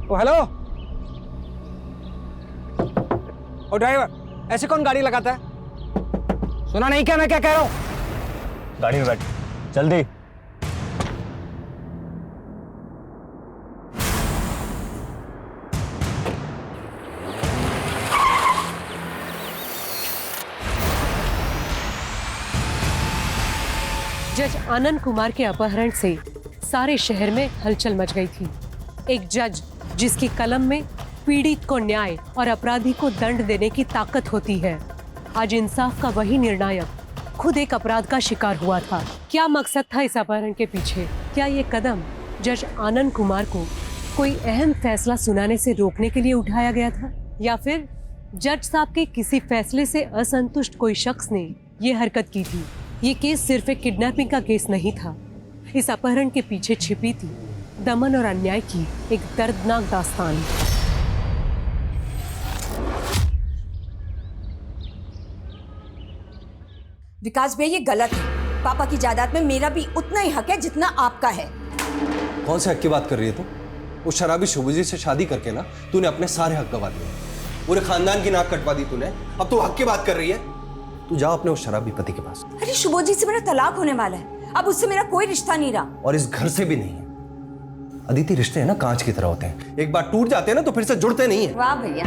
ओ hello. ओ driver, ऐसे कौन गाड़ी लगाता है? सुना नहीं क्या मैं क्या कह रहा हूँ? गाड़ी में बैठ, जल्दी। जज आनंद कुमार के अपहरण से सारे शहर में हलचल मच गई थी। एक जज जिसकी कलम में पीड़ित को न्याय और अपराधी को दंड देने की ताकत होती है, आज इंसाफ का वही निर्णायक खुद एक अपराध का शिकार हुआ था। क्या मकसद था इस अपहरण के पीछे? क्या ये कदम जज आनंद कुमार को कोई अहम फैसला सुनाने से रोकने के लिए उठाया गया था, या फिर जज साहब के किसी फैसले से असंतुष्ट कोई शख्स ने ये हरकत की थी? ये केस सिर्फ एक किडनैपिंग का केस नहीं था। इस अपहरण के पीछे छिपी थी दमन और अन्याय की एक दर्दनाक दास्तान। विकास भैया ये गलत है। पापा की जायदाद में मेरा भी उतना ही हक है जितना आपका है। कौन से हक की बात कर रही है तू? उस शराबी शुभजी से शादी करके ना तूने अपने सारे हक गवा दिए, पूरे खानदान की नाक कटवा दी तूने। अब तू हक की बात कर रही है? तू जा अपने उस शराबी पति के पास। अरे शुभजी से मेरा तलाक होने वाला है, अब उससे मेरा कोई रिश्ता नहीं रहा। और इस घर से भी नहीं है। अदिति, रिश्ते हैं ना कांच की तरह होते हैं, एक बार टूट जाते हैं ना तो फिर से जुड़ते नहीं है। वाह भैया,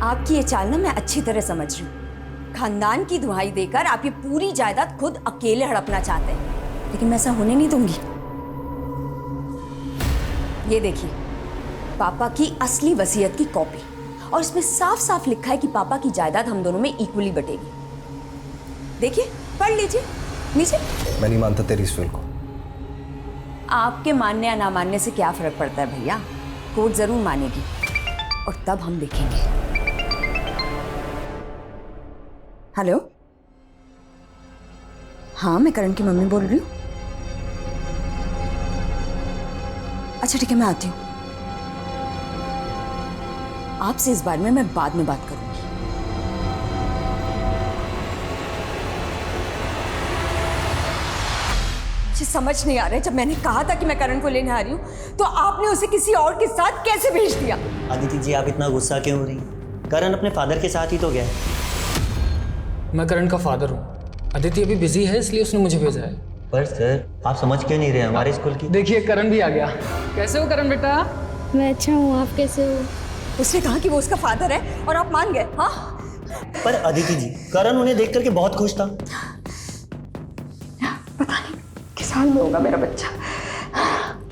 आपकी ये चाल ना मैं अच्छी तरह समझ रही हूँ। खानदान की दुहाई देकर आप ये पूरी जायदाद खुद अकेले हड़पना चाहते हैं, लेकिन मैं ऐसा होने नहीं दूंगी। ये देखिए, पापा की असली वसीयत की कॉपी, और इसमें साफ साफ लिखा है कि पापा की जायदाद हम दोनों में इक्वली बटेगी। देखिए, पढ़ लीजिए नीचे। मैं नहीं मानता तेरी इस विल को। आपके मानने या ना मानने से क्या फर्क पड़ता है भैया? कोर्ट जरूर मानेगी, और तब हम देखेंगे। हेलो, हाँ मैं करण की मम्मी बोल रही हूँ। अच्छा ठीक है, मैं आती हूँ। आपसे इस बारे में मैं बाद में बात करूंगी। मुझे समझ नहीं आ रहा है, जब मैंने कहा था कि मैं करण को लेने आ रही हूँ तो आपने उसे किसी और के साथ कैसे भेज दिया? अदिति जी, आप इतना गुस्सा क्यों हो रही हैं? करण अपने फादर के साथ ही तो गया है। मैं करण का फादर हूँ। अदिति अभी बिजी है इसलिए उसने मुझे भेजा है। पर सर, आप समझ क्यों नहीं रहे हमारे स्कूल की? देखिए करण भी आ गया। कैसे हो करण बेटा? मैं अच्छा हूँ, आप कैसे हो? उसने कहा कि वो उसका फादर है और आप मान गए? हाँ, पर अदिति जी, करण उन्हें देख करके बहुत खुश था। पता नहीं किस हाल में होगा मेरा बच्चा।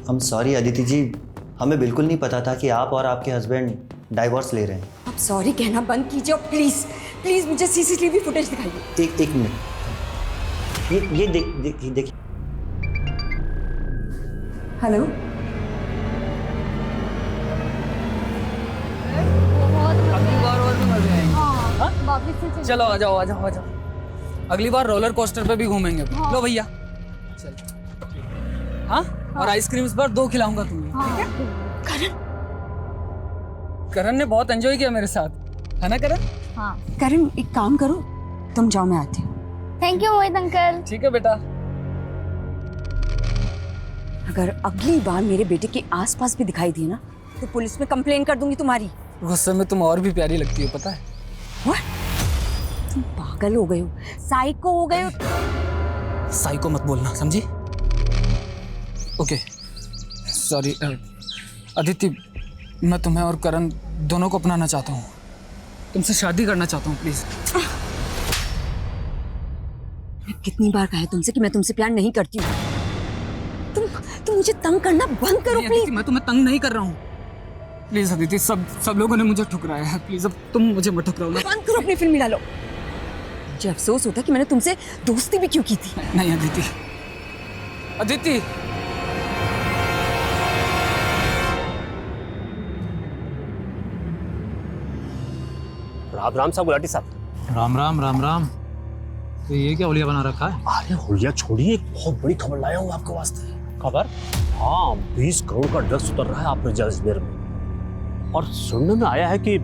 हम सॉरी अदिति जी, हमें बिल्कुल नहीं पता था कि आप और आपके हस्बैंड डाइवोर्स ले रहे हैं। आप सॉरी कहना बंद कीजिए और प्लीज प्लीज मुझे सीसीटीवी फुटेज दिखाइए। एक मिनट, ये देखिए। हेलो, अगली बार और भी मजे आएंगे। हाँ, वापस से चलो आ जाओ आ जाओ आ जाओ। अगली बार रोलर कोस्टर पे भी घूमेंगे। हाँ। लो भैया चलो। हाँ, और आइसक्रीम्स पर 2 खिलाऊंगा तुम्हें। करण, करण ने बहुत एंजॉय किया मेरे साथ, है ना करण? हाँ। करण एक काम करो, तुम जाओ, मैं आती हूँ। Thank you Mohit uncle. ठीक है बेटा। अगर अगली बार मेरे बेटे के आसपास भी दिखाई दी ना तो पुलिस में कंप्लेन कर दूंगी तुम्हारी। गुस्से में तुम और भी प्यारी लगती हो, पता है? What? तुम पागल हो गए हो, साइको हो गए हो। साइको मत बोलना, समझी? Okay sorry. अदिति, मैं तुम्हें और करण दोनों को अपनाना चाहता हूँ। तुमसे शादी करना चाहता हूँ, प्लीज। मैं कितनी बार कहा है तुमसे कि मैं तुमसे प्यार नहीं करती हूँ। तुम मुझे तंग करना बंद करो प्लीज। मैं तुम्हें तंग नहीं कर रहा हूँ। प्लीज अदिति, सब लोगों ने मुझे ठुकराया है। प्लीज अब तुम मुझे मत ठुकराओ ना। बंद करो अपनी फिल्म डालो। मुझे अफसोस होता है कि मैंने तुमसे दोस्ती भी क्यों की थी। नहीं अदिति, अदिति। राम राम साहब, गुलाटी साहब। राम राम राम राम। तो ये क्या होलिया बना रखा है? अरे होलिया छोड़िए, एक बहुत बड़ी खबर लाया हूँ आपके वास्ते। खबर? हाँ, 20 करोड़ का ड्रग्स उतर रहा है आप अजमेर में, और सुनने में आया है कि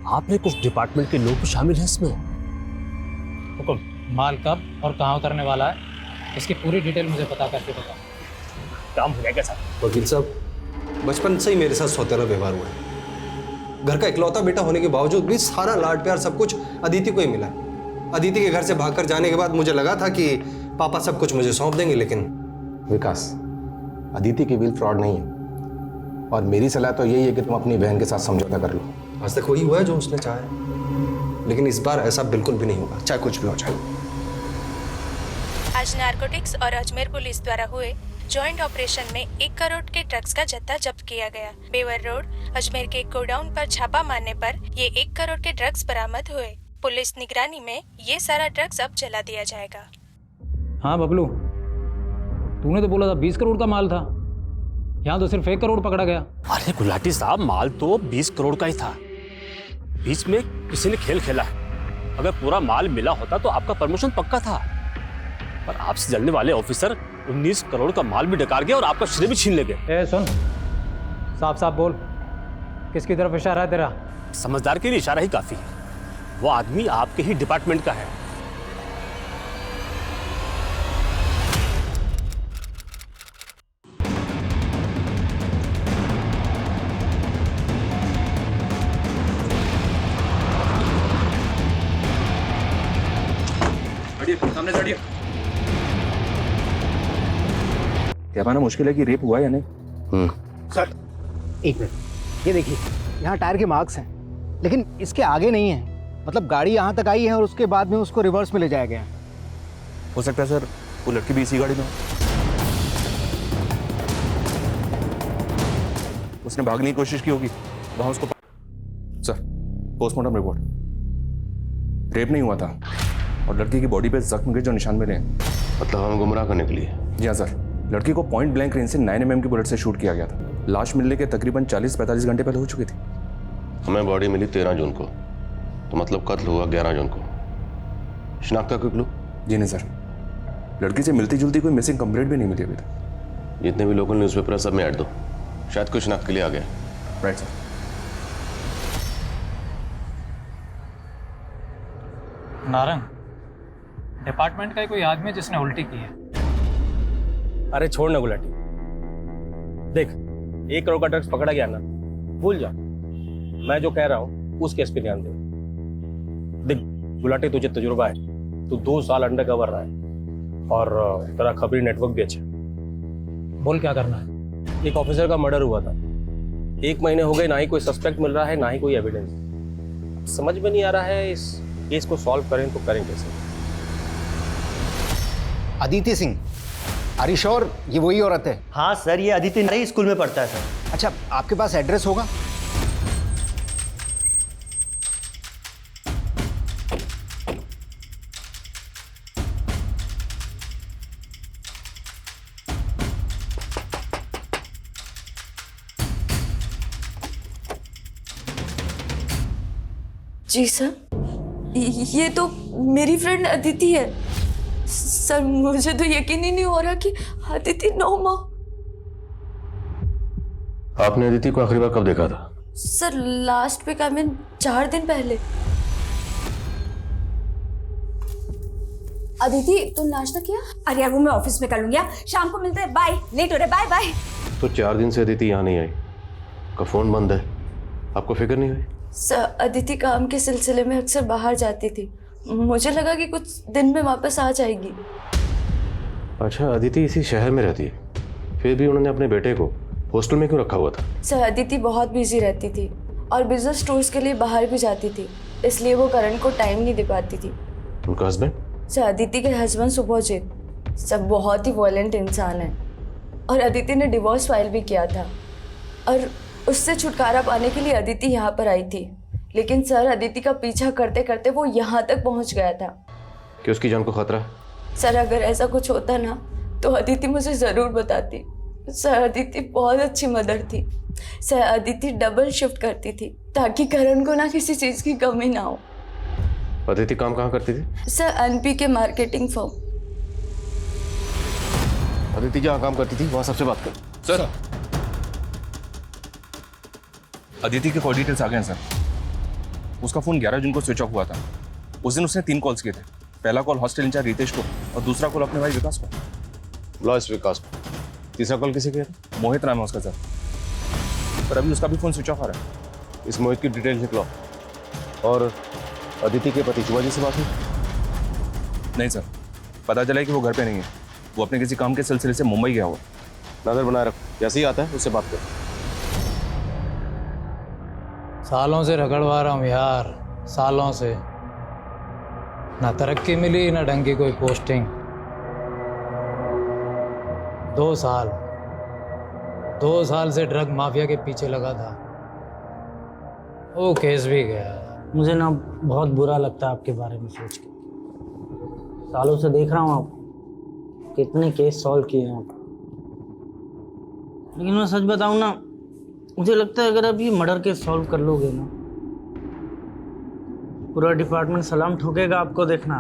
आपने कुछ डिपार्टमेंट के लोग भी शामिल हैं इसमें। हुकुम, माल कब और कहाँ उतरने वाला है, इसकी पूरी डिटेल मुझे पता करके बताओ। काम हो जाएगा साहब। वकील साहब, बचपन से ही मेरे साथ सौतेला व्यवहार हुआ है। घर का इकलौता बेटा होने के बावजूद भी सारा लाड प्यार सब कुछ अदिति को ही मिला। अदिति के घर से भागकर जाने के बाद मुझे लगा था कि पापा सब कुछ मुझे सौंप देंगे, लेकिन विकास, अदिति की विल फ्रॉड नहीं है और मेरी सलाह तो यही है कि तुम अपनी बहन के साथ समझौता कर लो। आज तक वही हुआ है जो उसने चाहा है, लेकिन इस बार ऐसा बिल्कुल भी नहीं होगा, चाहे कुछ भी हो जाए। आज नारकोटिक्स और अजमेर पुलिस द्वारा हुए जॉइंट ऑपरेशन में 1 करोड़ के ड्रग्स का जत्था जब्त किया गया। बेवर रोड अजमेर के गोडाउन पर छापा मारने पर ये 1 करोड़ के ड्रग्स बरामद हुए। पुलिस निगरानी में ये सारा ड्रग्स अब जला दिया जाएगा। हाँ बबलू, तूने तो बोला था 20 करोड़ का माल था, यहाँ तो सिर्फ 1 करोड़ पकड़ा गया। अरे गुलाटी साहब, माल तो 20 करोड़ का ही था। बीच में किसी ने खेल खेला है। अगर पूरा माल मिला होता तो आपका प्रमोशन पक्का था, पर आपसे जलने वाले ऑफिसर 19 करोड़ का माल भी डकार गए और आपका श्रेय भी छीन ले गए। ए सुन, साफ साफ बोल, किसकी तरफ इशारा है तेरा? समझदार के लिए इशारा ही काफी है। वो आदमी आपके ही डिपार्टमेंट का है। सामने चढ़िए। क्या माना मुश्किल है कि रेप हुआ या नहीं? सर एक मिनट, ये देखिए यहाँ टायर के मार्क्स हैं, लेकिन इसके आगे नहीं है। मतलब गाड़ी यहाँ तक आई है और उसके बाद में उसको रिवर्स में ले जाया गया। हो सकता है सर वो लड़की भी इसी गाड़ी में हो। उसने भागने की कोशिश की होगी, वहां उसको। सर पोस्टमार्टम रिपोर्ट, रेप नहीं हुआ था और लड़की की बॉडी पे जख्म के जो निशान मिले हैं। मतलब हमें गुमराह करने के लिए? जी हाँ सर, लड़की को पॉइंट ब्लैंक रेंज से 9 mm की बुलेट से शूट किया गया था। लाश मिलने के तकरीबन 40-45 घंटे पहले हो चुकी थी। हमें बॉडी मिली 13 जून को, तो मतलब कत्ल हुआ 11 जून को। शिनाख्त का कोई क्लू? जी नहीं सर, लड़की से मिलती जुलती कोई मिसिंग कंप्लेंट भी नहीं मिली अभी तक। जितने भी लोकल न्यूज़पेपर है सब में ऐड दो, शायद कोई शिनाख्त के लिए आ गया। Right sir. नारंग, डिपार्टमेंट का ही कोई आदमी जिसने उल्टी की है। अरे छोड़ ना गुलाटी, देख 1 करोड़ का ड्रग्स पकड़ा गया ना, भूल जा। मैं जो कह रहा हूँ उस केस पे ध्यान दे। देख गुलाटी, तुझे तजुर्बा है, तू 2 साल अंडर कवर रहा है और तेरा खबरी नेटवर्क भी अच्छा। बोल क्या करना है? एक ऑफिसर का मर्डर हुआ था, 1 महीने हो गए, ना ही कोई सस्पेक्ट मिल रहा है, ना ही कोई एविडेंस। समझ में नहीं आ रहा है इस केस को सॉल्व करें तो करें कैसे। Aditi Singh, are you sure ये वही औरत है? हाँ सर, ये अदिति नई स्कूल में पढ़ता है सर। अच्छा, आपके पास एड्रेस होगा? जी सर, ये तो मेरी फ्रेंड अदिति है। सर मुझे तो यकीन ही नहीं हो रहा कि अदिति 9 माह। आपने अदिति को आखिरी बार कब देखा था? Sir last week, I mean 4 दिन पहले। अदिति तुम नाश्ता किया? अरे यार वो मैं ऑफिस में कर लूंगी, शाम को मिलते हैं, बाय। लेट हो रहा है, बाय बाय। तो 4 दिन से अदिति यहाँ नहीं आई, का फोन बंद है, आपको फिक्र नहीं हुई? सर अदिति काम के सिलसिले में अक्सर बाहर जाती थी, मुझे लगा कि कुछ दिन में वापस आ जाएगी। अच्छा, अदिति इसी शहर में रहती है, फिर भी उन्होंने अपने बेटे को हॉस्टल में क्यों रखा हुआ था? सर अदिति बहुत बिजी रहती थी और बिजनेस टूर्स के लिए बाहर भी जाती थी, इसलिए वो करण को टाइम नहीं दे पाती थी। उनका हस्बैंड? सर अदिति के हस्बैंड सुभोजीत सब बहुत ही वॉयलेंट इंसान है और अदिति ने डिवोर्स फाइल भी किया था और उससे छुटकारा पाने के लिए अदिति यहाँ पर आई थी, लेकिन सर अदिति का पीछा करते करते वो यहाँ तक पहुँच गया था। कि उसकी जान को खतरा है? सर अगर ऐसा कुछ होता ना तो अदिति मुझे ज़रूर बताती। सर अदिति बहुत अच्छी मदर थी। सर अदिति डबल शिफ्ट करती थी ताकि करण को ना किसी चीज़ की कमी ना हो। अदिति काम कहाँ करती थी? सर एनपी के मार्केटिंग फर्म। अदिति जहाँ काम करती थी वहाँ सबसे बात कर। सर अदिति के कॉल डिटेल्स आ गए हैं सर। उसका फोन 11 जून को स्विच ऑफ हुआ था। उस दिन उसने 3 कॉल्स किए थे। पहला कॉल हॉस्टल इंचार्ज रितेश को और दूसरा कॉल अपने भाई विकास को। लॉस विकास को। तीसरा कॉल किसे किया था? मोहित नाम है उसका सर। पर अभी उसका भी फोन स्विच ऑफ आ रहा है। इस मोहित की डिटेल निकलो। और अदिति के पति शिवाजी से बात हुई? नहीं सर, पता चला है कि वो घर पे नहीं है। वो अपने किसी काम के सिलसिले से मुंबई गया हुआ। नजर बनाए रखो, जैसे ही आता है उससे बात करो। सालों से रगड़वा रहा हूँ यार, सालों से। ना तरक्की मिली ना ढंग की कोई पोस्टिंग। 2 साल से ड्रग माफिया के पीछे लगा था। वो केस भी गया। मुझे ना बहुत बुरा लगता है आपके बारे में सोच के। सालों से देख रहा हूँ आप कितने केस सॉल्व किए हैं आप, लेकिन मैं सच बताऊँ ना, मुझे लगता है अगर आप ये मर्डर केस सॉल्व कर लोगे ना, पूरा डिपार्टमेंट सलाम ठोकेगा आपको, देखना।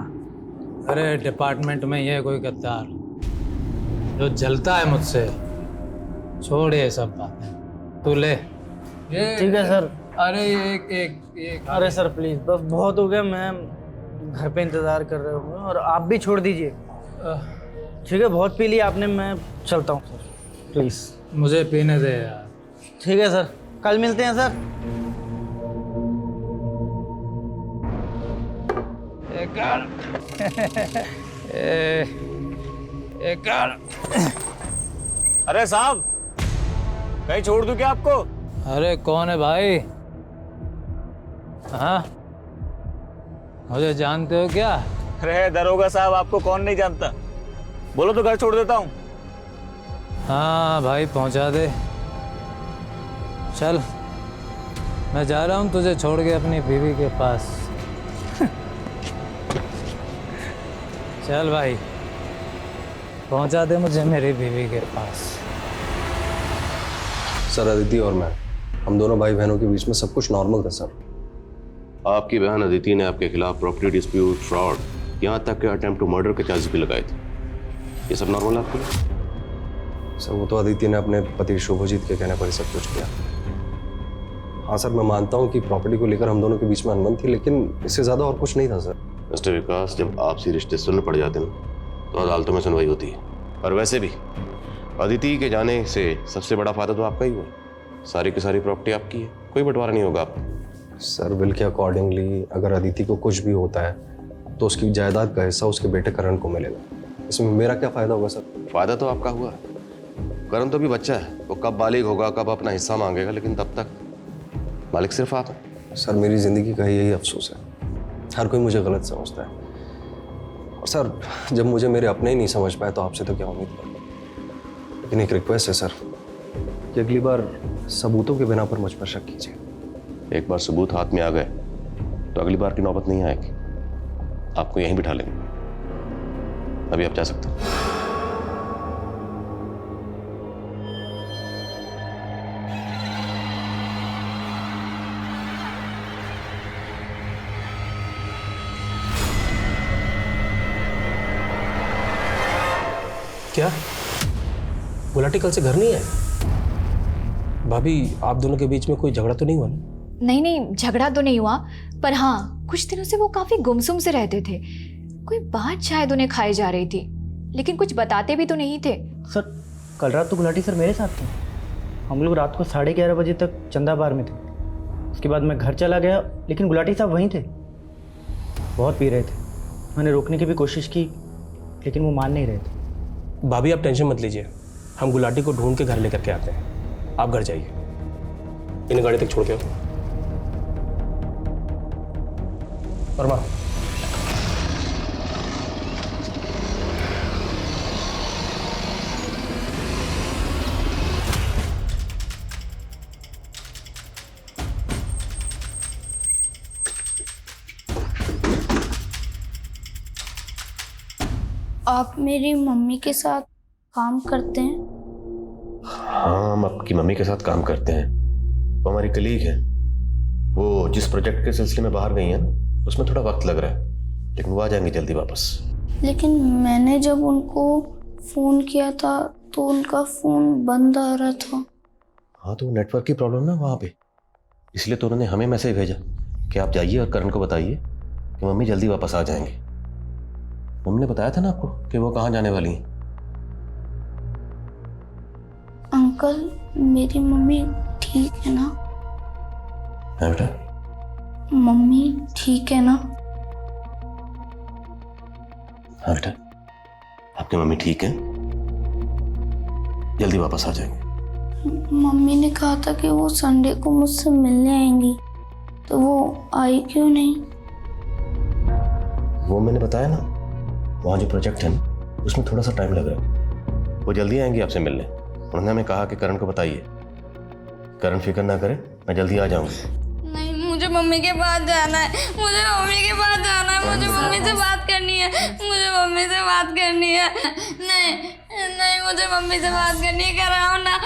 अरे डिपार्टमेंट में ये कोई गद्दार जो जलता है मुझसे, छोड़ ये सब बातें, तू ले। ठीक है सर। अरे एक अरे सर प्लीज़, बस बहुत हो गया, मैं घर पे इंतज़ार कर रहे हूँ और आप भी छोड़ दीजिए। ठीक है, बहुत पी लिया आपने, मैं चलता हूँ सर, प्लीज़। मुझे पीने दे यार। ठीक है सर, कल मिलते हैं सर। अरे साहब, कहीं छोड़ दूं क्या आपको? अरे कौन है भाई? हाँ, मुझे जानते हो क्या? अरे दरोगा साहब, आपको कौन नहीं जानता? बोलो तो घर छोड़ देता हूँ। हाँ भाई, पहुंचा दे। चल, मैं जा रहा हूँ तुझे छोड़ के अपनी बीवी के पास। चल भाई, पहुंचा दे मुझे मेरी बीवी के पास। सर, अदिति और मैं, हम दोनों भाई बहनों के बीच में सब कुछ नॉर्मल था सर। आपकी बहन अदिति ने आपके खिलाफ प्रॉपर्टी डिस्प्यूट, फ्रॉड, यहाँ तक के अटेम्प्ट टू मर्डर के चार्जेस भी लगाए थे। ये सब नॉर्मल आपके लिए? सर, वो तो अदिति ने अपने पति शुभजीत के कहने पर ही सब कुछ किया। हाँ सर, मैं मानता हूँ कि प्रॉपर्टी को लेकर हम दोनों के बीच में अनबन थी, लेकिन इससे ज़्यादा और कुछ नहीं था सर। मिस्टर विकास, जब आपसी रिश्ते सुलझ पड़ जाते ना तो अदालतों में सुनवाई होती है। और वैसे भी अदिति के जाने से सबसे बड़ा फायदा तो आपका ही हुआ। सारी की सारी प्रॉपर्टी आपकी है, कोई बंटवारा नहीं होगा आपको। सर, बिल के अकॉर्डिंगली अगर अदिति को कुछ भी होता है तो उसकी जायदाद का हिस्सा उसके बेटे करण को मिलेगा। इसमें मेरा क्या फ़ायदा होगा सर? फ़ायदा तो आपका हुआ। करण तो भी बच्चा है, वो कब बालिग होगा, कब अपना हिस्सा मांगेगा, लेकिन तब तक मालिक सिर्फ आप हैं। सर, मेरी ज़िंदगी का यही अफसोस है, हर कोई मुझे गलत समझता है। और सर, जब मुझे मेरे अपने ही नहीं समझ पाए तो आपसे तो क्या उम्मीद करूँ। लेकिन एक रिक्वेस्ट है सर कि अगली बार सबूतों के बिना पर मुझ पर शक कीजिए। एक बार सबूत हाथ में आ गए तो अगली बार की नौबत नहीं आएगी। आपको यहीं बिठा लेंगे। अभी आप जा सकते हैं। क्या गुलाटी कल से घर नहीं आए? भाभी, आप दोनों के बीच में कोई झगड़ा तो नहीं हुआ ना? नहीं नहीं, झगड़ा तो नहीं हुआ, पर हाँ कुछ दिनों से वो काफी गुमसुम से रहते थे। कोई बात शायद उन्हें खाई जा रही थी, लेकिन कुछ बताते भी तो नहीं थे। सर, कल रात तो गुलाटी सर मेरे साथ थे। हम लोग रात को 11:30 बजे तक चंदा बार में थे। उसके बाद मैं घर चला गया, लेकिन गुलाटी साहब वहीं थे। बहुत पी रहे थे। मैंने रोकने की भी कोशिश की, लेकिन वो मान नहीं रहे थे। भाभी, आप टेंशन मत लीजिए, हम गुलाटी को ढूंढ के घर लेकर के आते हैं। आप घर जाइए, इन्हें गाड़ी तक छोड़ के आओ। वर्मा, आप मेरी मम्मी के साथ काम करते हैं? हाँ, हम आपकी मम्मी के साथ काम करते हैं। वो हमारी कलीग है। वो जिस प्रोजेक्ट के सिलसिले में बाहर गई हैं ना, उसमें थोड़ा वक्त लग रहा है, लेकिन वो आ जाएंगी जल्दी वापस। लेकिन मैंने जब उनको फ़ोन किया था तो उनका फ़ोन बंद आ रहा था। हाँ, तो नेटवर्क की प्रॉब्लम ना वहाँ पे, इसलिए तो उन्होंने हमें मैसेज भेजा कि आप जाइए और करण को बताइए कि मम्मी जल्दी वापस आ जाएंगे। मम्मी ने बताया था ना आपको कि वो कहाँ जाने वाली हैं। अंकल, मेरी मम्मी ठीक है ना? है बेटा? मम्मी ठीक है ना? हाँ बेटा, आपकी मम्मी ठीक है, जल्दी वापस आ जाएंगे। मम्मी ने कहा था कि वो संडे को मुझसे मिलने आएंगी, तो वो आई क्यों नहीं? वो मैंने बताया ना, वहाँ जो प्रोजेक्ट है ना उसमें थोड़ा सा टाइम लग रहा है। वो जल्दी आएंगी आपसे मिलने। उन्होंने हमें कहा कि करण को बताइए, करण फिक्र ना करे, मैं जल्दी आ जाऊंगी। नहीं, मुझे मम्मी के पास जाना है, मुझे मम्मी के पास जाना है, मुझे मम्मी से बात करनी है, मुझे मम्मी से बात करनी है। नहीं नहीं, मुझे मम्मी से बात करनी है, कराओ ना।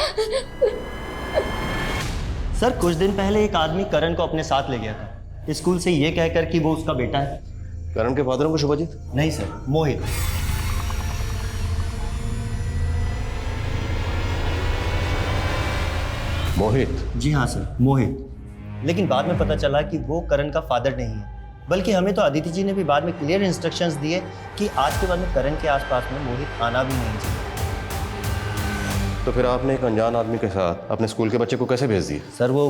सर कुछ दिन पहले एक आदमी करण को अपने साथ ले गया था स्कूल से, ये कहकर कि वो उसका बेटा है। करण के फादर को शुभजीत? नहीं सर, मोहित। मोहित? जी हाँ सर, मोहित। लेकिन बाद में पता चला कि वो करण का फादर नहीं है, बल्कि हमें तो अदिति जी ने भी बाद में क्लियर इंस्ट्रक्शंस दिए कि आज के बाद में करण के आसपास में मोहित आना भी नहीं चाहिए। तो फिर आपने एक अनजान आदमी के साथ अपने स्कूल के बच्चे को कैसे भेज दिया? सर वो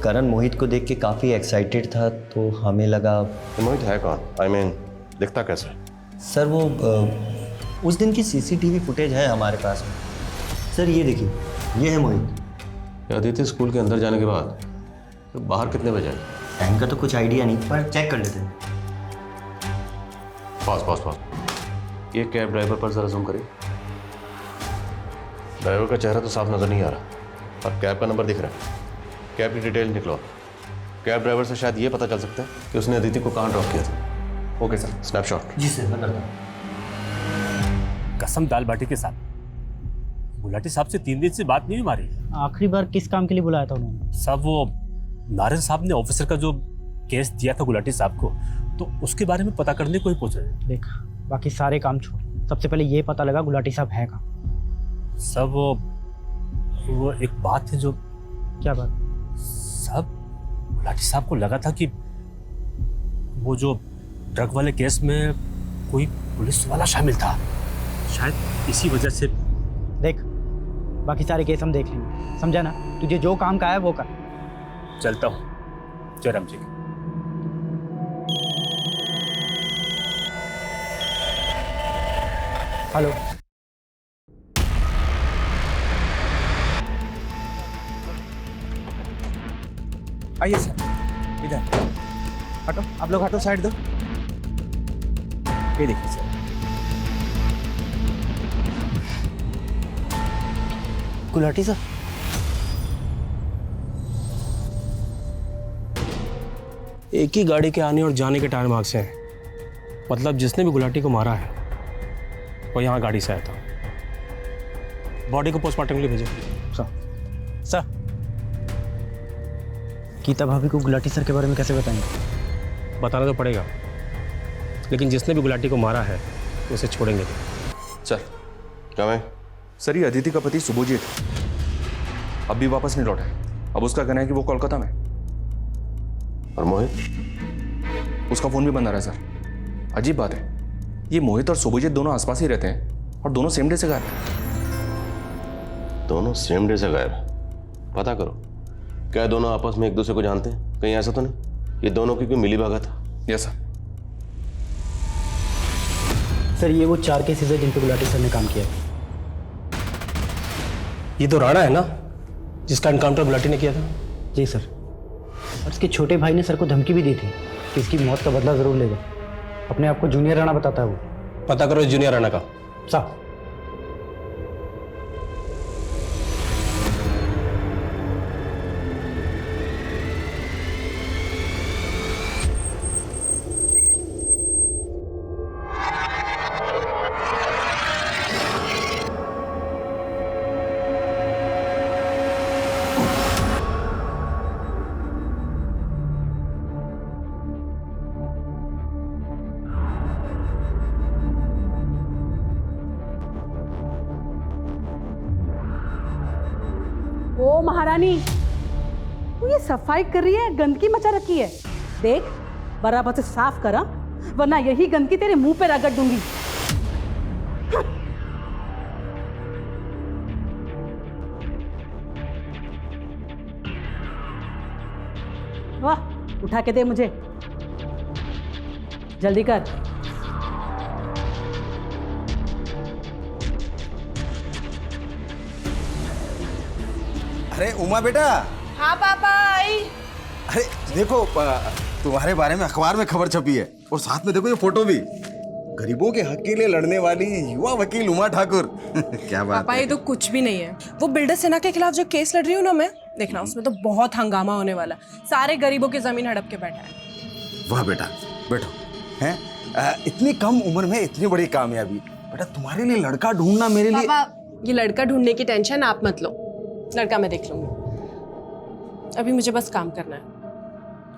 करण मोहित को देख के काफ़ी एक्साइटेड था, तो हमें लगा। मोहित है कौन? I mean, दिखता कैसा है? सर वो उस दिन की CCTV फुटेज है हमारे पास में। सर ये देखिए, ये है मोहित। अदिति स्कूल के अंदर जाने के बाद तो बाहर कितने बजे आए? टाइम का तो कुछ आइडिया नहीं, पर चेक कर लेते हैं। पास ये कैब ड्राइवर पर जरा जूम करिए। ड्राइवर का चेहरा तो साफ नजर नहीं आ रहा, और कैब का नंबर दिख रहा है। कैब की डिटेल निकलो। कैब ड्राइवर से शायद ये पता चल सकता है कि उसने अदिति को कहाँ ड्रॉप किया था। Okay sir, snapshot. जी सर, मैं करता हूँ। कसम दाल बाटी के साथ गुलाटी साहब से 3 दिन से बात नहीं हुई हमारी। आखिरी बार किस काम के लिए बुलाया था उन्होंने? सब वो नारायण साहब ने ऑफिसर का जो केस दिया था गुलाटी साहब को, तो उसके बारे में पता करने को ही पूछ रहे। देख, बाकी सारे काम छोड़, सबसे पहले ये पता लगा गुलाटी साहब है कहाँ। सब वो एक बात है। जो क्या बात? सब गुलाटी साहब को लगा था कि वो जो ड्रग वाले केस में कोई पुलिस वाला शामिल था, शायद इसी वजह से। देख, बाकी सारे केस हम देख लेंगे, समझा ना? तुझे जो काम का है वो कर। चलता हूँ। जयराम जी। हेलो। आइए सर, इधर हटो, आप लोग हटो, साइड दो। ये देखिए सर, गुलाटी साहब। एक ही गाड़ी के आने और जाने के टायर मार्क्स हैं। मतलब जिसने भी गुलाटी को मारा है वो यहाँ गाड़ी से आया था। बॉडी को पोस्टमार्टम के लिए भेजो। सर गीता भाभी को गुलाटी सर के बारे में कैसे बताएंगे? बताना तो पड़ेगा, लेकिन जिसने भी गुलाटी को मारा है उसे छोड़ेंगे। सर क्या मैं? सर ये अदिति का पति शुभजीत अब भी वापस नहीं लौटा है। अब उसका कहना है कि वो कोलकाता में। और मोहित? उसका फोन भी बंद आ रहा है सर। अजीब बात है, ये मोहित और शुभजीत दोनों आसपास ही रहते हैं और दोनों सेम डे से गायब हैं। दोनों सेम डे से गायब? पता करो, क्या दोनों आपस में एक दूसरे को जानते हैं? कहीं ऐसा तो नहीं ये दोनों की कोई मिली भगत है? Yes sir. सर ये वो 4 केसेस है जिन पे गुलाटी सर ने काम किया। ये तो राणा है ना, जिसका एनकाउंटर गुलाटी ने किया था? जी सर। और इसके छोटे भाई ने सर को धमकी भी दी थी कि इसकी मौत का बदला जरूर लेगा। अपने आप को जूनियर राणा बताता है वो। पता करो जूनियर राणा का। साहब। ओ महारानी, तू ये सफाई कर रही है, गंदगी मचा रखी है। देख, बराबर से साफ करा, वरना यही गंदगी तेरे मुंह पे रगड़ दूंगी। वाह, उठा के दे मुझे, जल्दी कर। अरे उमा बेटा। हाँ पापा आई। अरे देखो तुम्हारे बारे में अखबार में खबर छपी है और साथ में देखो ये फोटो भी, गरीबों के हक के लिए लड़ने वाली युवा वकील उमा ठाकुर। क्या बात पापा है। ये तो कुछ भी नहीं है। वो बिल्डर सेना के खिलाफ जो केस लड़ रही हूँ ना मैं, देखना उसमें तो बहुत हंगामा होने वाला। सारे गरीबों की जमीन हड़प के बैठा है। वाह बेटा, बैठो। हैं इतनी कम उम्र में इतनी बड़ी कामयाबी। बेटा तुम्हारे लिए लड़का ढूंढना मेरे लिए। पापा ये लड़का ढूंढने की टेंशन आप मत लो, लड़का मैं देख लूंगी। अभी मुझे बस काम करना है।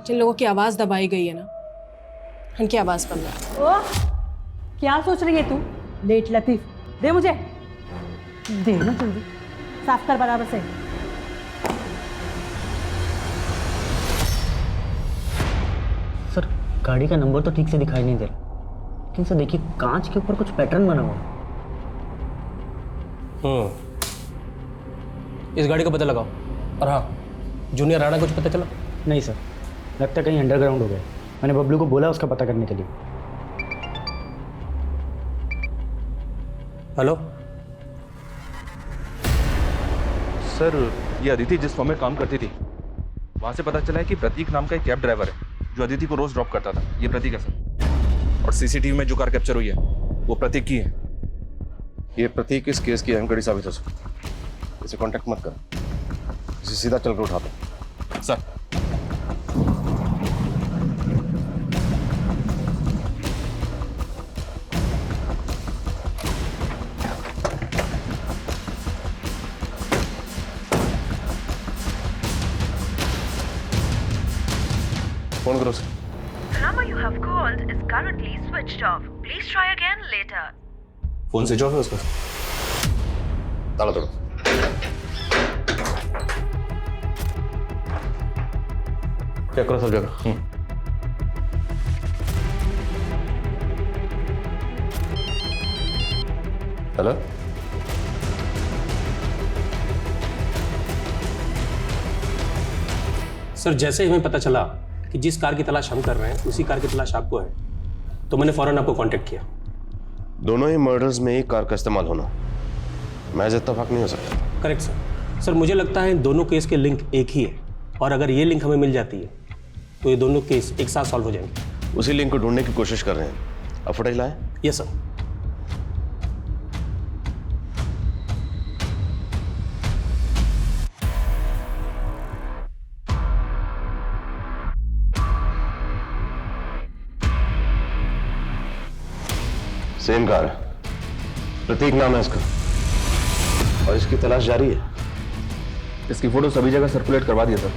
जिन लोगों की आवाज दबाई गई है ना, उनकी आवाज बंद है। ओह, क्या सोच रही है तू? लेट लतीफ, दे मुझे, दे ना जल्दी, साफ कर बराबर से। सर गाड़ी का नंबर तो ठीक से दिखाई नहीं दे रहा, लेकिन सर देखिए कांच के ऊपर कुछ पैटर्न बना हुआ है। इस गाड़ी का पता लगाओ। और हाँ, जूनियर राणा कुछ पता चला? नहीं सर, लगता है कहीं अंडरग्राउंड हो गया। मैंने बबलू को बोला उसका पता करने के लिए। हेलो सर, ये अदिति जिस फॉर्म में काम करती थी, वहां से पता चला है कि प्रतीक नाम का एक कैब ड्राइवर है जो अदिति को रोज ड्रॉप करता था। ये प्रतीक है सर। और सीसीटीवी में जो कार कैप्चर हुई है वो प्रतीक की है। ये प्रतीक इस केस की अहम कड़ी साबित हो सकती है। इसे कांटेक्ट मत करो, इसे सीधा चलकर उठा दो। सर फोन करो sir. The number you have called is currently switched off. Please try again later. Phone switch off है उसका। ताला तोड़ो। चेक करो सब जगह। हेलो सर, जैसे ही हमें पता चला कि जिस कार की तलाश हम कर रहे हैं उसी कार की तलाश आपको है, तो मैंने फौरन आपको कांटेक्ट किया। दोनों ही मर्डर्स में एक कार का इस्तेमाल होना महज इत्तेफाक नहीं हो सकता। Correct sir. सर मुझे लगता है दोनों केस के लिंक एक ही है, और अगर ये लिंक हमें मिल जाती है तो ये दोनों केस एक साथ सॉल्व हो जाएंगे। उसी लिंक को ढूंढने की कोशिश कर रहे हैं। अब फुटेज लाएं? Yes sir. सेम कार है, प्रतीक नाम है इसका, और इसकी तलाश जारी है। इसकी फोटो सभी जगह सर्कुलेट करवा दिया सर,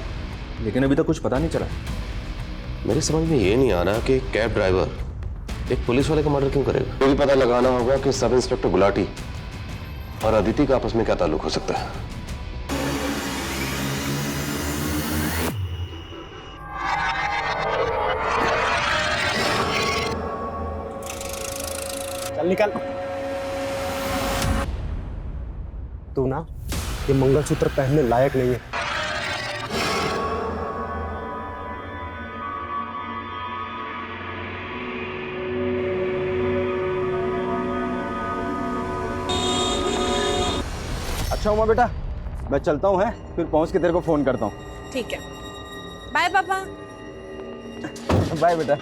लेकिन अभी तक कुछ पता नहीं चला। मेरे समझ में ये नहीं आ रहा कि कैब ड्राइवर एक पुलिस वाले का मर्डर क्यों करेगा। तो भी पता लगाना होगा कि सब इंस्पेक्टर गुलाटी और अदिति का आपस में क्या ताल्लुक हो सकता है। चल निकल। तू ना ये मंगलसूत्र पहनने लायक नहीं है। अच्छा उमा बेटा, मैं चलता हूँ, है फिर पहुँच के तेरे को फोन करता हूँ। ठीक है, बाय पापा। बाय बेटा।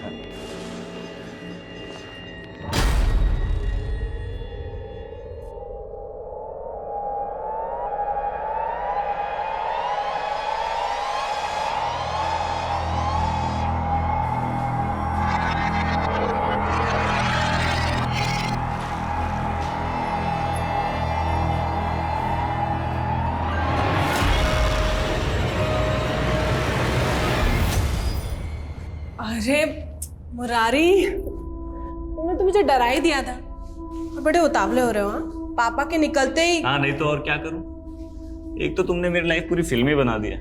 अरे मुरारी, तुमने तो मुझे डरा ही दिया था। बड़े उतावले हो रहे हो। हाँ, पापा के निकलते ही। हाँ नहीं तो और क्या करूं। एक तो तुमने मेरी लाइफ पूरी फिल्मी बना दिया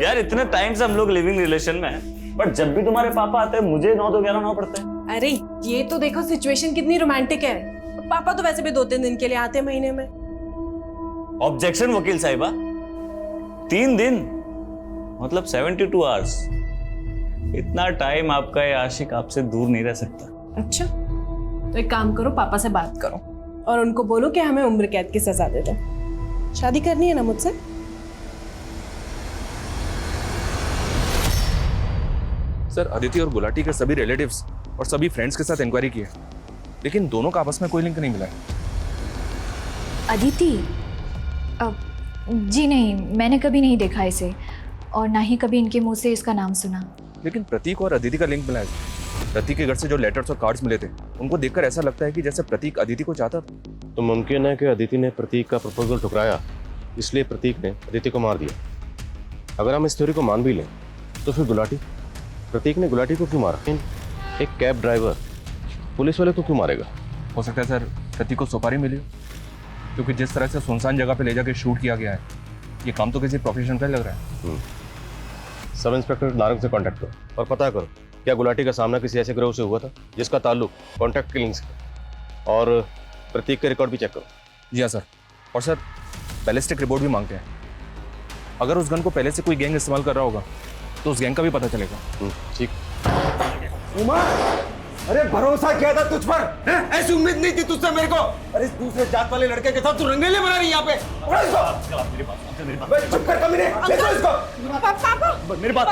यार। इतने टाइम से हम लोग लिविंग रिलेशन में हैं, बट जब भी तुम्हारे पापा आते हैं मुझे 9 to 11 होना पड़ता है। अरे ये तो देखो सिचुएशन कितनी रोमांटिक है। पापा तो वैसे भी 2-3 दिन के लिए आते हैं महीने में। ऑब्जेक्शन वकील साहिबा, 3 दिन मतलब 72 आवर्स। इतना टाइम आपका ये आशिक आपसे दूर नहीं रह सकता। अच्छा, तो एक काम करो, पापा से बात करो और उनको बोलो कि हमें उम्र कैद की सजा दे दो। शादी करनी है ना मुझसे? सर, अदिति और गुलाटी के सभी रिलेटिव्स और सभी फ्रेंड्स के साथ इंक्वायरी की है, लेकिन दोनों का आपस में कोई लिंक नहीं मिला है। अदिति? जी नहीं, मैंने कभी नहीं देखा इसे और ना ही कभी इनके मुंह से इसका नाम सुना। लेकिन प्रतीक और अदिति का लिंक मिला है। प्रतीक के घर से जो लेटर्स और कार्ड्स मिले थे, उनको देखकर ऐसा लगता है कि जैसे प्रतीक अदिति को चाहता था। तो मुमकिन है कि अदिति ने प्रतीक का प्रपोजल ठुकराया, इसलिए प्रतीक ने अदिति को मार दिया। अगर हम इस थ्योरी को मान भी लें तो फिर गुलाटी, प्रतीक ने गुलाटी को क्यों मारा? एक कैब ड्राइवर पुलिस वाले को क्यों मारेगा? हो सकता है सर प्रतीक को सुपारी मिली हो, क्योंकि जिस तरह से सुनसान जगह पे ले जाके शूट किया गया है, ये काम तो किसी प्रोफेशन का ही लग रहा है। सब इंस्पेक्टर नारंग से कांटेक्ट करो और पता करो क्या गुलाटी का सामना किसी ऐसे गिरोह से हुआ था जिसका ताल्लुक कॉन्ट्रैक्ट किलिंग से, और प्रतीक के रिकॉर्ड भी चेक करो। जी हाँ सर, और सर बैलिस्टिक रिपोर्ट भी मांगते हैं। अगर उस गन को पहले से कोई गैंग इस्तेमाल कर रहा होगा तो उस गैंग का भी पता चलेगा। ठीक। उमा, अरे भरोसा किया था तुझ पर, ऐसी उम्मीद नहीं थी तुझसे मेरे को। अरे इस दूसरे जात वाले लड़के के साथ तू रंगेले बना रही है यहाँ पे। चुप कर कमीने, ले जाओ इसको। पापा, मेरी बात।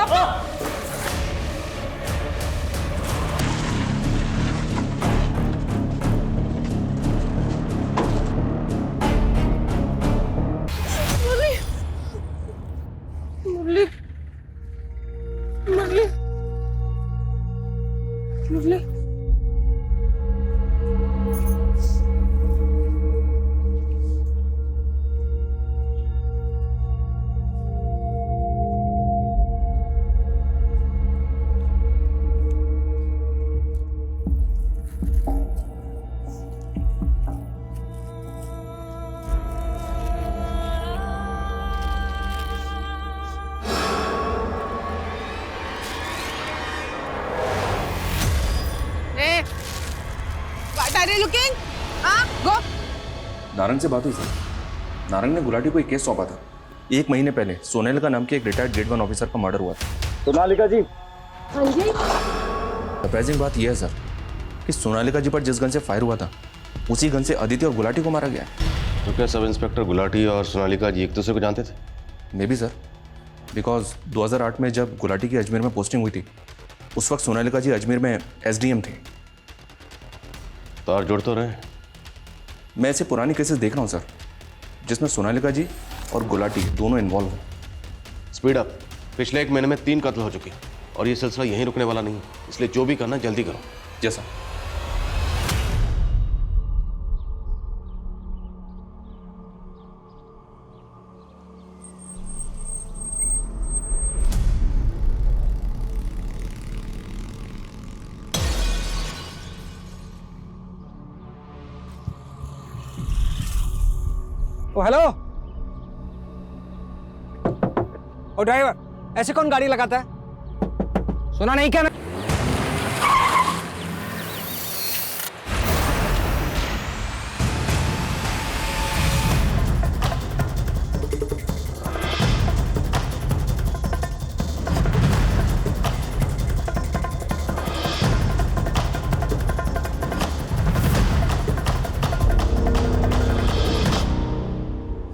मुरली, मुरली, मुरली। नारंग से बात हुई सर। नारंग ने गुलाटी को एक केस सौंपा था। 1 महीने पहले सोनेलिका नाम के एक रिटायर्ड ग्रेड 1 ऑफिसर का मर्डर हुआ था। सोनालिका जी। हाँ जी। सरप्राइजिंग बात यह है सर कि सोनालिका जी पर जिस गन से फायर हुआ था, उसी गन से अदिति और गुलाटी को मारा गया। तो क्या सब इंस्पेक्टर गुलाटी और सोनालिका जी एक दूसरे को जानते थे? मे बी सर, बिकॉज 2008 में जब गुलाटी की अजमेर में पोस्टिंग हुई थी, उस वक्त सोनालिका जी अजमेर में SDM थे। तार जोड़ तो रहे। मैं ऐसे पुरानी केसेस देख रहा हूँ सर, जिसमें सोनालिका जी और गुलाटी दोनों इन्वॉल्व हैं। Speed up. पिछले 1 महीने में 3 कत्ल हो चुके हैं और ये सिलसिला यहीं रुकने वाला नहीं है, इसलिए जो भी करना जल्दी करो। जैसा ओ हेलो, ओ ड्राइवर, ऐसे कौन गाड़ी लगाता है? सुना नहीं क्या?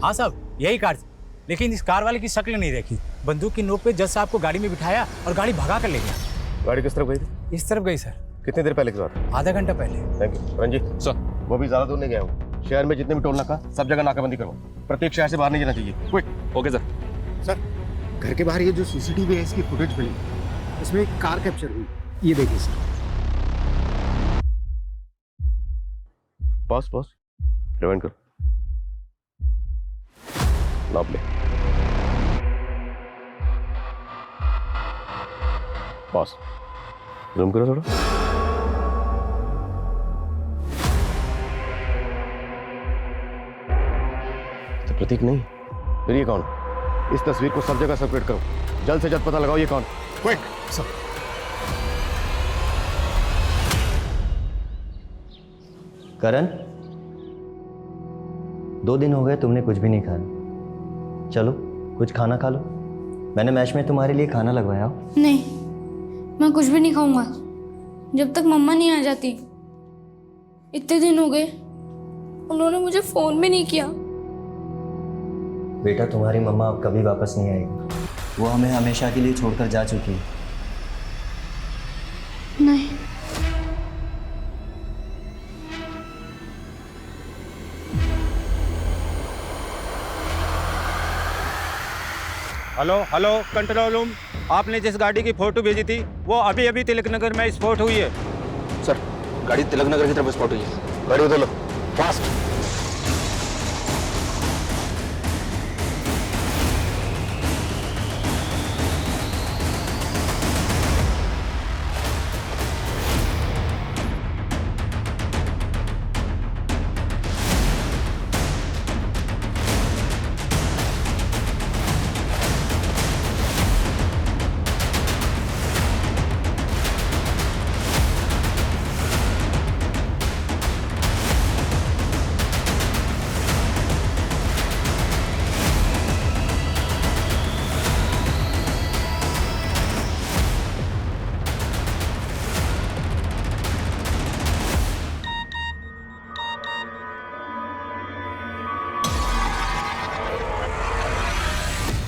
हाँ साहब, यही कार थी, लेकिन इस कार वाले की शक्ल नहीं देखी। बंदूक की नोक पे जज साहब को गाड़ी में बिठाया और गाड़ी भगा कर ले गया। गाड़ी किस तरफ गई थी? इस तरफ गई सर। कितनी देर पहले की बात? आधा घंटा पहले। Thank you. रंजीत सर, वो भी ज्यादा दूर नहीं गया हूँ। शहर में जितने भी टोल नाका, सब जगह नाकाबंदी करो। प्रत्येक शहर से बाहर नहीं जाना चाहिए। क्विक। Okay sir. सर, घर के बाहर ये जो CCTV है, इसकी फुटेज मिली, इसमें एक कार कैप्चर हुई। ये देखिए सर। पॉज, रिवाइंड करो। नाप ले। पॉज। जूम करो थोड़ा। तो प्रतीक नहीं, फिर ये कौन? इस तस्वीर को सब जगह सर्कुलेट करो। जल्द से जल्द पता लगाओ ये कौन। क्विक। सब। करण, 2 दिन हो गए तुमने कुछ भी नहीं खाया। चलो कुछ खाना खा लो। मैंने मैच में तुम्हारे लिए खाना लगवाया हो। नहीं, मैं कुछ भी नहीं खाऊंगा जब तक मम्मा नहीं आ जाती। इतने दिन हो गए, उन्होंने मुझे फ़ोन भी नहीं किया। बेटा, तुम्हारी मम्मा अब कभी वापस नहीं आएगी। वो हमें हमेशा के लिए छोड़कर जा चुकी है। नहीं। Hello hello, control room. आपने जिस गाड़ी की फोटो भेजी थी वो अभी अभी तिलक नगर में स्पॉट हुई है। सर, गाड़ी तिलक नगर की तरफ स्पॉट हुई है। गाड़ी उधर लो, फास्ट।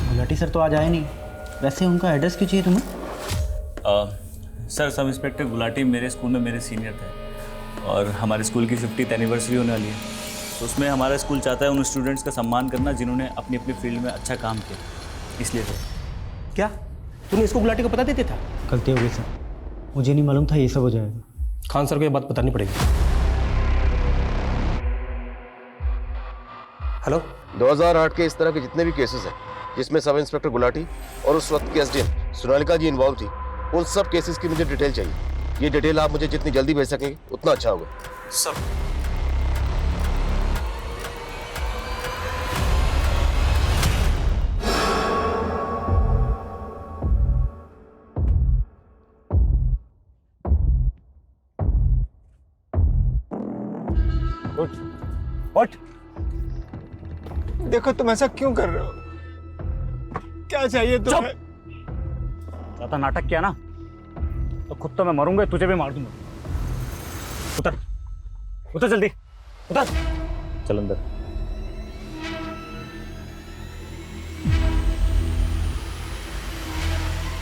गुलाटी सर तो आज आए नहीं। वैसे उनका एड्रेस क्यों चाहिए तुम्हें? सर, सब इंस्पेक्टर गुलाटी मेरे स्कूल में मेरे सीनियर थे और हमारे स्कूल की 50th एनिवर्सरी होने वाली है, तो उसमें हमारा स्कूल चाहता है उन स्टूडेंट्स का सम्मान करना जिन्होंने अपनी अपनी फील्ड में अच्छा काम किया, इसलिए सर। क्या तूने इसको गुलाटी को पता देते था? गलती हो गई सर, मुझे नहीं मालूम था ये सब हो जाएगा। खान सर को ये बात बतानी पड़ेगी। हेलो, 2008 के इस तरह के जितने भी केसेस हैं जिसमें सब इंस्पेक्टर गुलाटी और उस वक्त की एसडीएम सोनालिका जी इन्वॉल्व थी, उन सब केसेस की मुझे डिटेल चाहिए। ये डिटेल आप मुझे जितनी जल्दी भेज सकेंगे उतना अच्छा होगा। सर, उठ। देखो तुम ऐसा क्यों कर रहे हो? क्या चाहिए तुम्हें? ज्यादा नाटक किया ना तो खुद तो मैं मरूंगा, तुझे भी मार दूंगा। उतर उतर, जल्दी उतर। चल अंदर।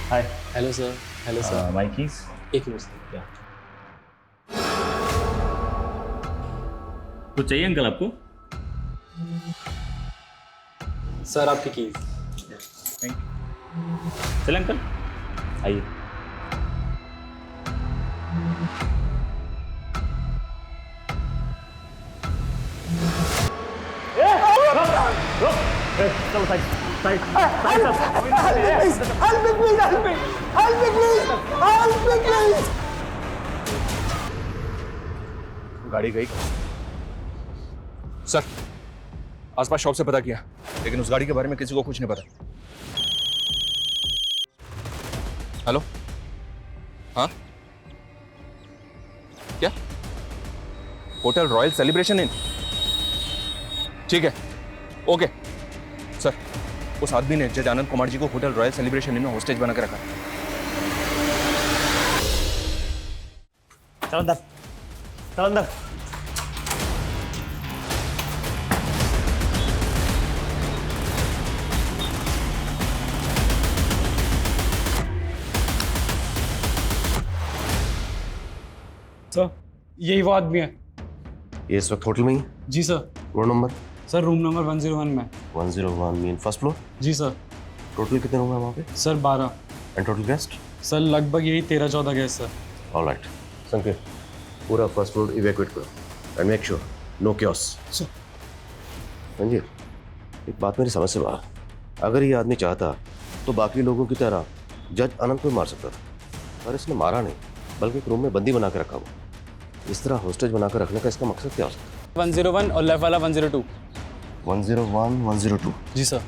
Hi. Hello sir. Hello sir. My keys. एक मिनट सर। कुछ चाहिए अंकल आपको? सर आपकी कीज। Thank you. चल अंकल, आइए। गाड़ी गई। सर, आसपास शॉप से पता किया, लेकिन उस गाड़ी के बारे में किसी को कुछ नहीं पता। हेलो, हाँ क्या? Hotel royal celebration in? ठीक है, ओके। सर, उस आदमी ने जज आनंद कुमार जी को होटल रॉयल सेलिब्रेशन इन में होस्टेज बना के रखा। चल अंदर, चल अंदर। सर, यही वो आदमी है। ये इस वक्त होटल में ही? जी sir. Road number? Sir, room number 101 में। 101 मीन फर्स्ट फ्लोर? जी सर। टोटल कितने रूम है वहाँ पे? Sir 12। And total guest? Sir लगभग यही 13-14 गेस्ट सर। ऑलराइट संकेत, पूरा फर्स्ट फ्लोर इवैक्यूएट करो and make sure no chaos. Sanjeev, एक बात मेरी समझ से बाहर। अगर ये आदमी चाहता तो बाकी लोगों की तरह जज अनंत को मार सकता था, पर इसने मारा नहीं, बल्कि एक रूम में बंदी बना के रखा हुआ। इस तरह होस्टेज बनाकर रखने का इसका मकसद क्या हो सकता है? 101 और लेफ्ट वाला 102। 101, 102। जी सर।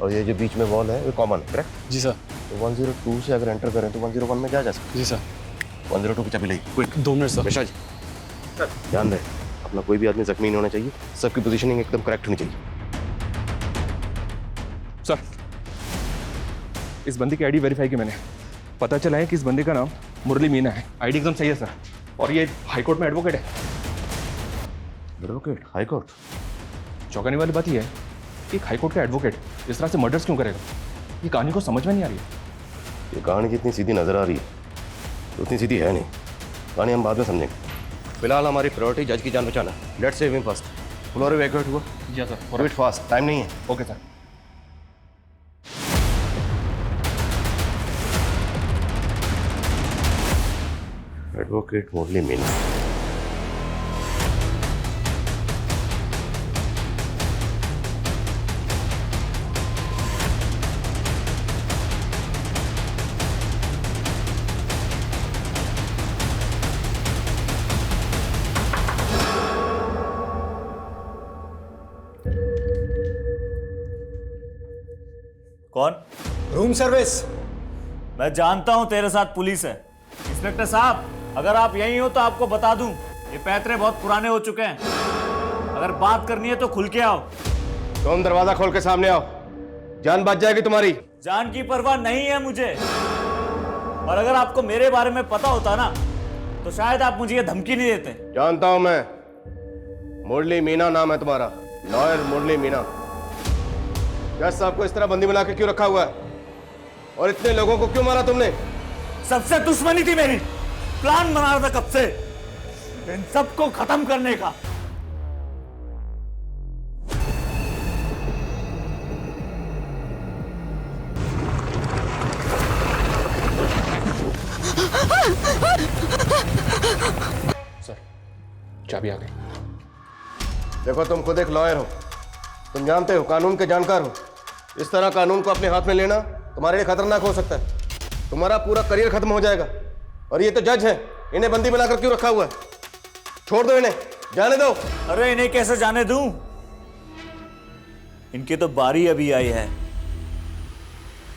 और ये जो बीच में वॉल है वो कॉमन है, करेक्ट? जी सर। तो 102 से अगर एंटर करें तो 101 में क्या जा सकता है? जी सर। 102 की चाबी ली, क्विक। 2 minute sir. बेशा जी, ध्यान रहे अपना कोई भी आदमी जख्मी नहीं होना चाहिए, सबकी पोजीशनिंग एकदम करेक्ट होनी चाहिए। सर, इस बंदी की आईडी वेरीफाई की मैंने, पता चला है कि इस बंदे का नाम मुरली मीना है। आईडी एकदम सही है सर, और ये हाईकोर्ट में एडवोकेट है। Advocate high court? चौंकाने वाली बात यह है कि एक हाईकोर्ट का एडवोकेट इस तरह से मर्डर्स क्यों करेगा? ये कहानी को समझ में नहीं आ रही है। ये कहानी जितनी सीधी नजर आ रही है उतनी सीधी है नहीं। कहानी हम बाद में समझेंगे। फिलहाल हमारी प्रायोरिटी जज की जान बचाना। Let's save him first. Floor evacuate हुआ? जी सर। फॉरवर्ड फास्ट, टाइम नहीं है। Okay sir. एडवोकेट मुरली मीना। कौन? Room service. मैं जानता हूं तेरे साथ पुलिस है। इंस्पेक्टर साहब, अगर आप यहीं हो तो आपको बता दूं, ये पैतरे बहुत पुराने हो चुके हैं। अगर बात करनी है तो खुल के आओ। तुम दरवाजा खोल के सामने आओ, जान बच जाएगी तुम्हारी। जान की परवाह नहीं है मुझे, और अगर आपको मेरे बारे में पता होता ना तो शायद आप मुझे ये धमकी नहीं देते। जानता हूं मैं, मुरली मीना नाम है तुम्हारा, लॉयर मुरली मीना। जज साहब को इस तरह बंदी बना के क्यों रखा हुआ है, और इतने लोगों को क्यों मारा तुमने? सबसे दुश्मनी थी मेरी, प्लान बना रहा था कब से इन सबको खत्म करने का। सर, चाबी आ गई। देखो, तुम खुद एक लॉयर हो, तुम जानते हो, कानून के जानकार हो। इस तरह कानून को अपने हाथ में लेना तुम्हारे लिए खतरनाक हो सकता है। तुम्हारा पूरा करियर खत्म हो जाएगा। और ये तो जज है, इन्हें बंदी बनाकर क्यों रखा हुआ है? छोड़ दो इन्हें, जाने दो। अरे इन्हें कैसे जाने दूं? इनकी तो बारी अभी आई है।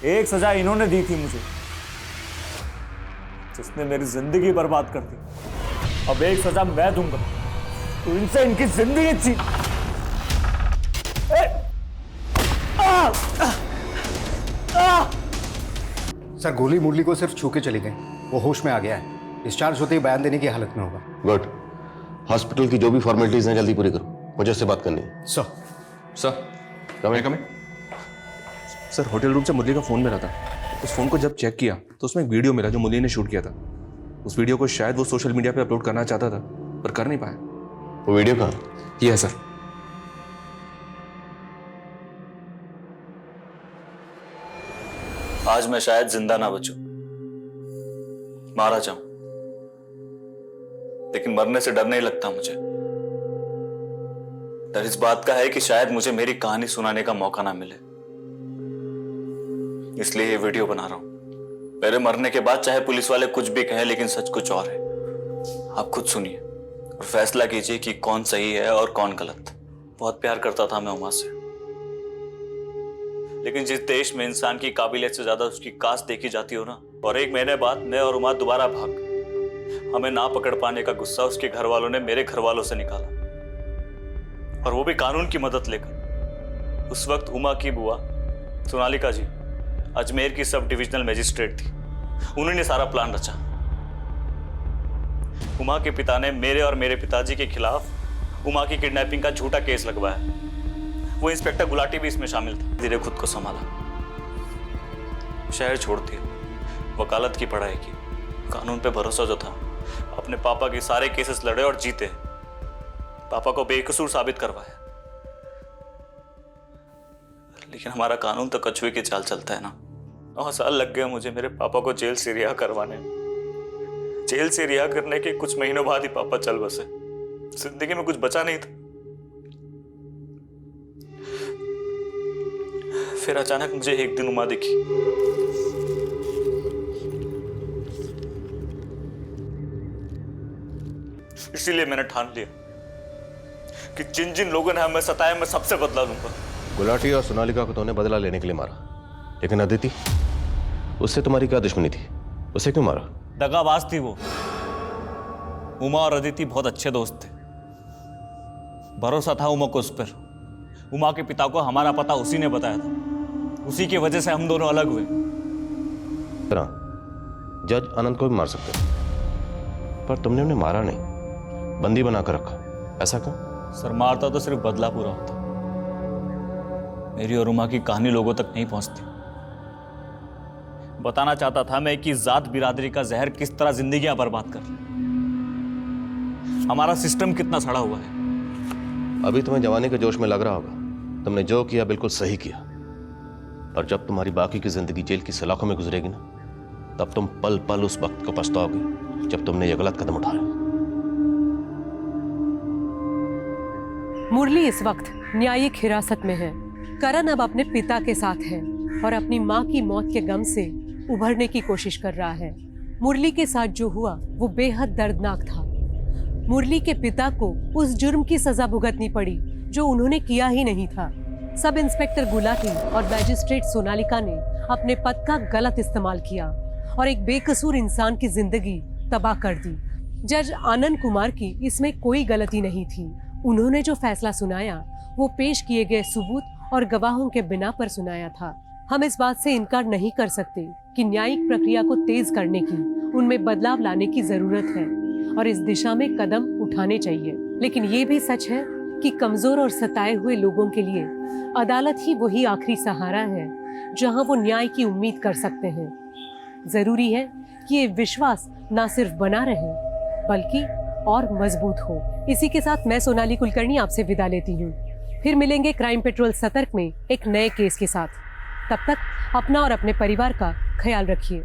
एक सजा इन्होंने दी थी मुझे, जिसने मेरी जिंदगी बर्बाद कर दी। अब एक सजा मैं दूंगा तो इनसे इनकी जिंदगी छीन। सर, गोली मुरली को सिर्फ छू के चली गई, वो होश में आ गया है। डिस्चार्ज होते ही बयान देने की हालत में होगा। गुड। हॉस्पिटल की जो भी फॉर्मेलिटीज हैं जल्दी पूरी करो, मुझे उससे बात करनी है। सर, कम सर, होटल रूम से मुरली का फोन मिला था। उस फोन को जब चेक किया तो उसमें एक वीडियो मिला जो मुरली ने शूट किया था। उस वीडियो को शायद वो सोशल मीडिया पे अपलोड करना चाहता था, पर कर नहीं पाया। वो वीडियो कहाँ? ये है सर। आज मैं शायद जिंदा ना बचूं, मारा जाऊं, लेकिन मरने से डर नहीं लगता मुझे। डर इस बात का है कि शायद मुझे मेरी कहानी सुनाने का मौका ना मिले, इसलिए ये वीडियो बना रहा हूं। मेरे मरने के बाद चाहे पुलिस वाले कुछ भी कहें, लेकिन सच कुछ और है। आप खुद सुनिए और फैसला कीजिए कि कौन सही है और कौन गलत। बहुत प्यार करता था मैं उमा से, लेकिन जिस देश में इंसान की काबिलियत से ज्यादा उसकी कास्ट देखी जाती हो ना, और एक महीने बाद मैं और उमा दोबारा भाग, हमें ना पकड़ पाने का गुस्सा उसके घर वालों ने मेरे घर वालों से निकाला, और वो भी कानून की मदद लेकर। उस वक्त उमा की बुआ सोनालिका जी अजमेर की सब डिविजनल मजिस्ट्रेट थी। उन्होंने सारा प्लान रचा। उमा के पिता ने मेरे और मेरे पिताजी के खिलाफ उमा की किडनैपिंग का झूठा केस लगवाया। वो इंस्पेक्टर गुलाटी भी इसमें शामिल था। धीरे खुद को संभाला, शहर छोड़ दिया, वकालत की पढ़ाई की, कानून पे भरोसा जो था, अपने पापा के सारे केसेस लड़े और जीते, पापा को बेकसूर साबित करवाया। लेकिन हमारा कानून तो कछुए की चाल चलता है ना। 9 साल लग गए मुझे मेरे पापा को जेल से रिहा करवाने में। जेल से रिहा करने के कुछ महीनों बाद ही पापा चल बसे। जिंदगी में कुछ बचा नहीं था। फिर अचानक मुझे एक दिन उमा दिखी। इसीलिए मैंने ठान लिया कि जिन जिन लोगों ने हमें सताया मैं सबसे बदला लूंगा। गुलाटी और सोनालिका को तूने बदला लेने के लिए मारा, लेकिन अदिति, उससे तुम्हारी क्या दुश्मनी थी? उसे क्यों मारा? दगाबाज थी वो। उमा और अदिति बहुत अच्छे दोस्त थे। भरोसा था उमा को उस पर। उमा के पिता को हमारा पता उसी ने बताया था। उसी की वजह से हम दोनों अलग हुए। जज अनंत को भी मार सकते थे, पर तुमने उन्हें मारा नहीं, बंदी बनाकर रखा। ऐसा क्यों? सर मारता तो सिर्फ बदला पूरा होता, मेरी और उमा की कहानी लोगों तक नहीं पहुंचती। बताना चाहता था मैं कि जात बिरादरी का जहर किस तरह जिंदगियां बर्बाद कर रहा है, हमारा सिस्टम कितना सड़ा हुआ है। अभी तुम्हें जवानी के जोश में लग रहा होगा, तुमने जो किया बिल्कुल सही किया, और जब तुम्हारी बाकी की जिंदगी जेल की सलाखों में गुजरेगी ना, तब तुम पल पल उस वक्त को पछताओगे जब तुमने ये गलत कदम उठाया। मुरली इस वक्त न्यायिक हिरासत में है। करण अब अपने पिता के साथ है और अपनी मां की मौत के गम से उभरने की कोशिश कर रहा है। मुरली के साथ जो हुआ वो बेहद दर्दनाक था। मुरली के पिता को उस जुर्म की सजा भुगतनी पड़ी जो उन्होंने किया ही नहीं था। सब इंस्पेक्टर गुलाटी और मैजिस्ट्रेट सोनालिका ने अपने पद का गलत इस्तेमाल किया और एक बेकसूर इंसान की जिंदगी तबाह कर दी। जज आनंद कुमार की इसमें कोई गलती नहीं थी। उन्होंने जो फैसला सुनाया वो पेश किए गए सबूत और गवाहों के बिना पर सुनाया था। हम इस बात से इनकार नहीं कर सकते कि न्यायिक प्रक्रिया को तेज करने की, उनमें बदलाव लाने की जरूरत है और इस दिशा में कदम उठाने चाहिए। लेकिन ये भी सच है कि कमजोर और सताए हुए लोगों के लिए अदालत ही वही आखिरी सहारा है जहां वो न्याय की उम्मीद कर सकते हैं। जरूरी है कि ये विश्वास ना सिर्फ बना रहे बल्कि और मजबूत हो। इसी के साथ मैं सोनाली कुलकर्णी आपसे विदा लेती हूँ। फिर मिलेंगे क्राइम पेट्रोल सतर्क में एक नए केस के साथ। तब तक अपना और अपने परिवार का ख्याल रखिए।